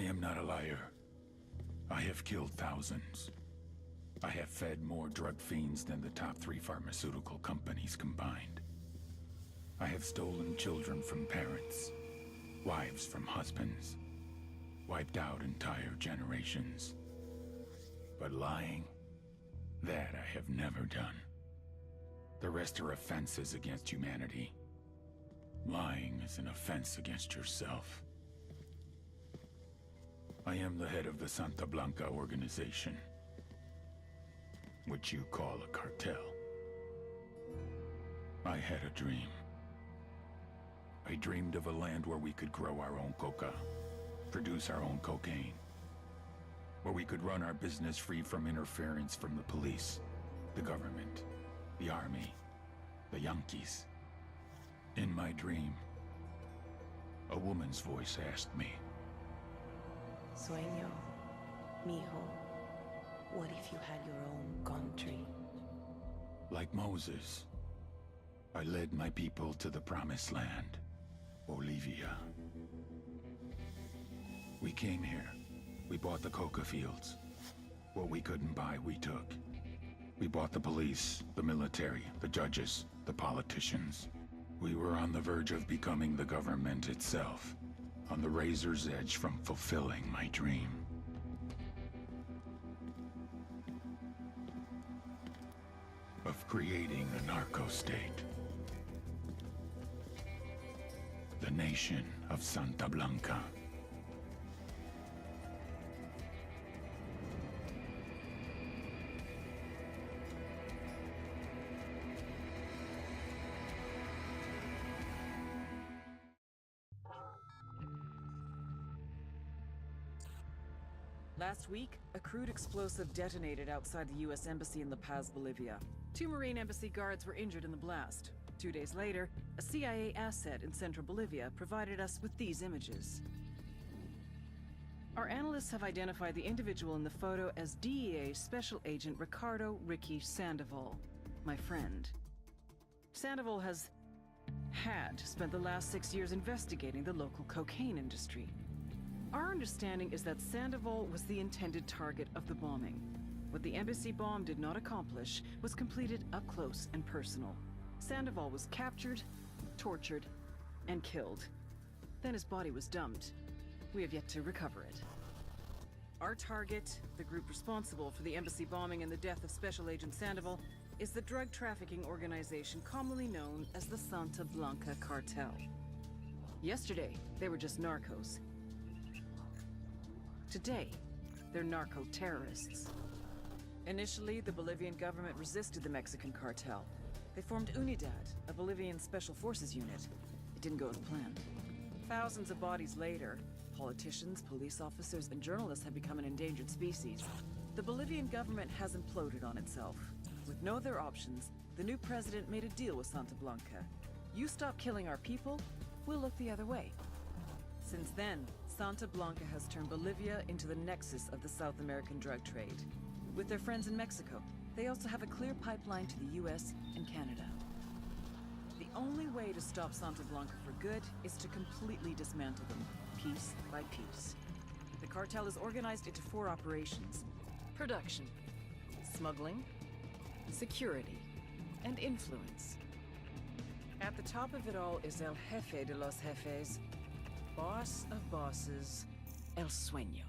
I am not a liar. I have killed thousands. I have fed more drug fiends than the top 3 pharmaceutical companies combined. I have stolen children from parents, wives from husbands, wiped out entire generations. But lying, that I have never done. The rest are offenses against humanity. Lying is an offense against yourself. I am the head of the Santa Blanca organization, which you call a cartel. I had a dream. I dreamed of a land where we could grow our own coca, produce our own cocaine, where we could run our business free from interference from the police, the government, the army, the Yankees. In my dream, a woman's voice asked me, Sueño, mijo, what if you had your own country? like Moses, I led my people to the promised land, Bolivia. We came here. We bought the coca fields. What we couldn't buy, we took. We bought the police, the military, the judges, the politicians. We were on the verge of becoming the government itself, on the razor's edge from fulfilling my dream. Of creating a narco-state. The nation of Santa Blanca. Last week, a crude explosive detonated outside the U.S. Embassy in La Paz, Bolivia. 2 Marine Embassy guards were injured in the blast. 2 days later, a CIA asset in central Bolivia provided us with these images. Our analysts have identified the individual in the photo as DEA Special Agent Ricardo Ricky Sandoval, my friend. Sandoval had spent the last 6 years investigating the local cocaine industry. Our understanding is that Sandoval was the intended target of the bombing. What the embassy bomb did not accomplish was completed up close and personal. Sandoval was captured, tortured, and killed. Then his body was dumped. We have yet to recover it. Our target, the group responsible for the embassy bombing and the death of Special Agent Sandoval, is the drug trafficking organization commonly known as the Santa Blanca Cartel. Yesterday, they were just narcos. Today, they're narco-terrorists. Initially, the Bolivian government resisted the Mexican cartel. They formed UNIDAD, a Bolivian special forces unit. It didn't go as planned. Thousands of bodies later, politicians, police officers, and journalists have become an endangered species. The Bolivian government has imploded on itself. With no other options, the new president made a deal with Santa Blanca. You stop killing our people, we'll look the other way. Since then, Santa Blanca has turned Bolivia into the nexus of the South American drug trade. With their friends in Mexico, they also have a clear pipeline to the US and Canada. The only way to stop Santa Blanca for good is to completely dismantle them, piece by piece. The cartel is organized into 4 operations: production, smuggling, security, and influence. At the top of it all is El Jefe de los Jefes, boss of bosses, El Sueño.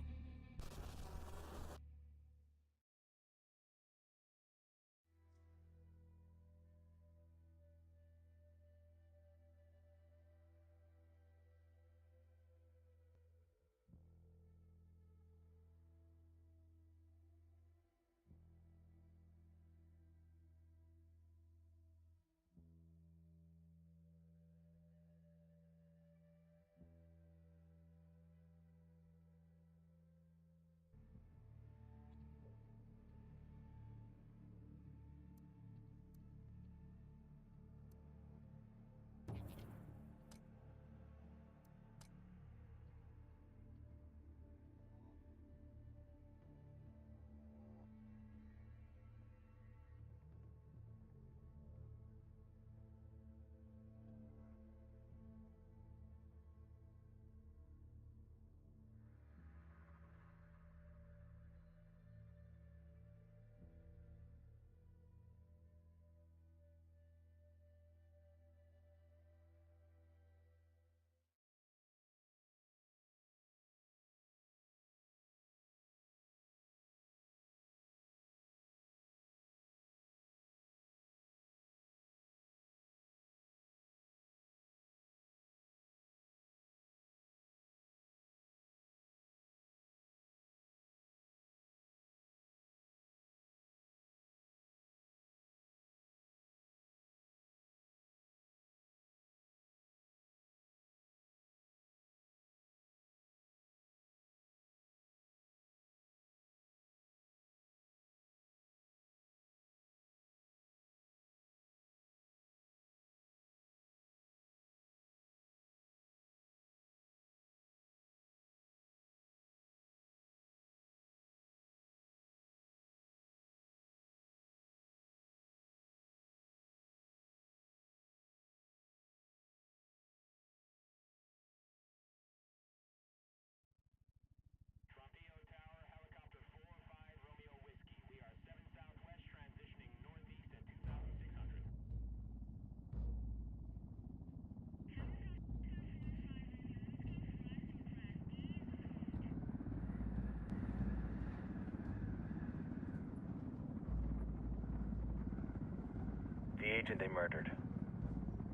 agent they murdered.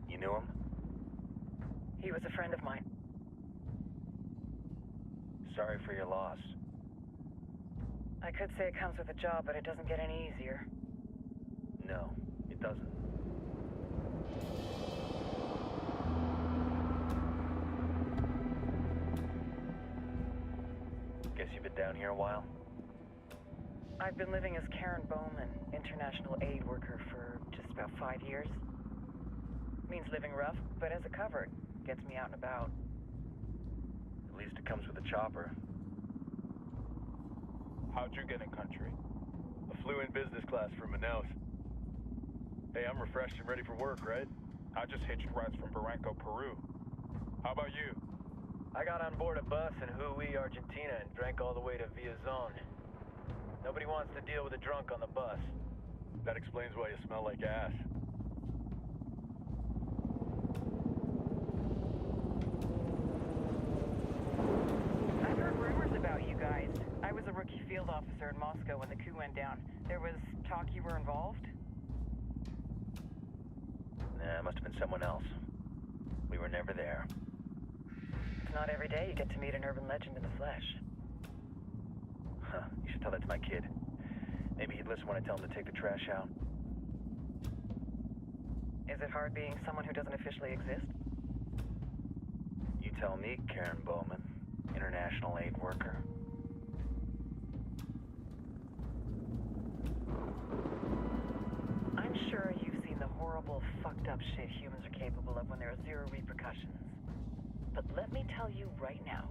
You knew him? He was a friend of mine. Sorry for your loss. I could say it comes with a job, but it doesn't get any easier. No, it doesn't. Guess you've been down here a while? I've been living as Karen Bowman, international aid worker, for just about 5 years. Means living rough, but as a cover, gets me out and about. At least it comes with a chopper. How'd you get in country? I flew in business class from Manaus. Hey, I'm refreshed and ready for work, right? I just hitched rides from Barranco, Peru. How about you? I got on board a bus in Hui, Argentina, and drank all the way to Villazon. Nobody wants to deal with a drunk on the bus. That explains why you smell like ass. I've heard rumors about you guys. I was a rookie field officer in Moscow when the coup went down. There was talk you were involved? Nah, it must have been someone else. We were never there. It's not every day you get to meet an urban legend in the flesh. Huh, you should tell that to my kid. Maybe he'd listen when I tell him to take the trash out. Is it hard being someone who doesn't officially exist? You tell me, Karen Bowman, international aid worker. I'm sure you've seen the horrible, fucked up shit humans are capable of when there are zero repercussions. But let me tell you right now,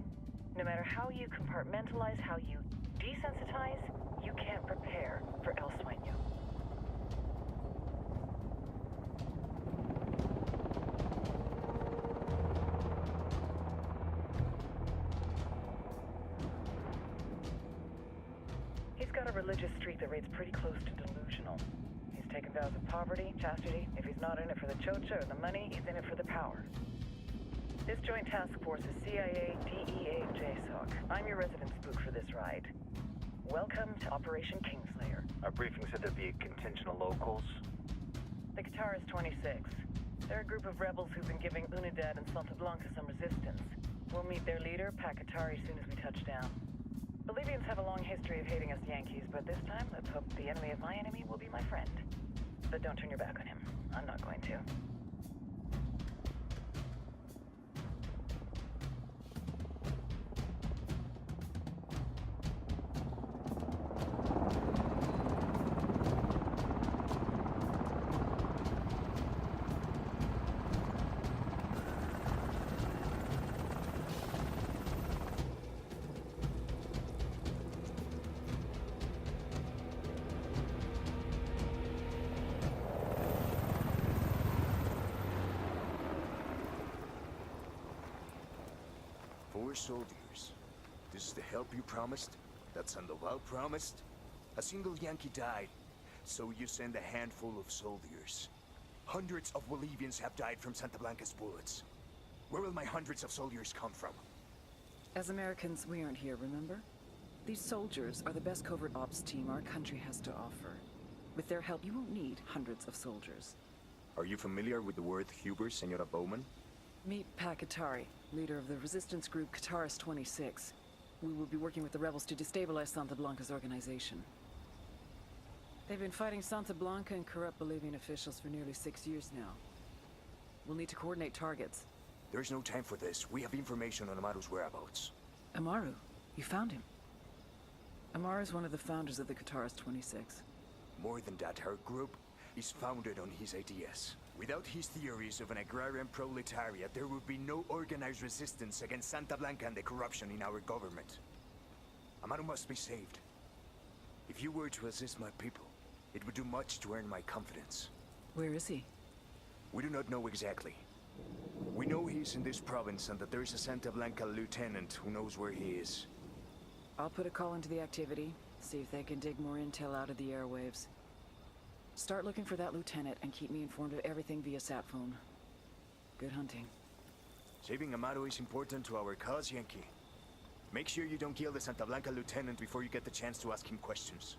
no matter how you compartmentalize, how you desensitize, you can't prepare for El Sueño. He's got a religious streak that rates pretty close to delusional. He's taken vows of poverty, chastity. If he's not in it for the chocha or the money, he's in it for the power. This joint task force is CIA, DEA, and JSOC. I'm your resident spook for this ride. Welcome to Operation Kingslayer. Our briefing said there'd be a contingent of locals. The Qatar is 26. They're a group of rebels who've been giving Unidad and Santa Blanca some resistance. We'll meet their leader, Pakatari, soon as we touch down. Bolivians have a long history of hating us Yankees, but this time, let's hope the enemy of my enemy will be my friend. But don't turn your back on him. I'm not going to. Four soldiers. This is the help you promised? That Sandoval promised? A single Yankee died, so you send a handful of soldiers. Hundreds of Bolivians have died from Santa Blanca's bullets. Where will my hundreds of soldiers come from? As Americans, we aren't here, remember? These soldiers are the best covert ops team our country has to offer. With their help, you won't need hundreds of soldiers. Are you familiar with the word Huber, Senora Bowman? Meet Pakatari, leader of the resistance group Qatar's 26. We will be working with the rebels to destabilize Santa Blanca's organization. They've been fighting Santa Blanca and corrupt Bolivian officials for nearly 6 years now. We'll need to coordinate targets. There's no time for this. We have information on Amaru's whereabouts. Amaru? You found him? Amaru is one of the founders of the Qatar's 26. More than that, her group is founded on his ideas. Without his theories of an agrarian proletariat, there would be no organized resistance against Santa Blanca and the corruption in our government. Amaru must be saved. If you were to assist my people, it would do much to earn my confidence. Where is he? We do not know exactly. We know he's in this province and that there is a Santa Blanca lieutenant who knows where he is. I'll put a call into the activity, see if they can dig more intel out of the airwaves. Start looking for that lieutenant and keep me informed of everything via sat phone. Good hunting. Saving Amaru is important to our cause, Yankee. Make sure you don't kill the Santa Blanca lieutenant before you get the chance to ask him questions.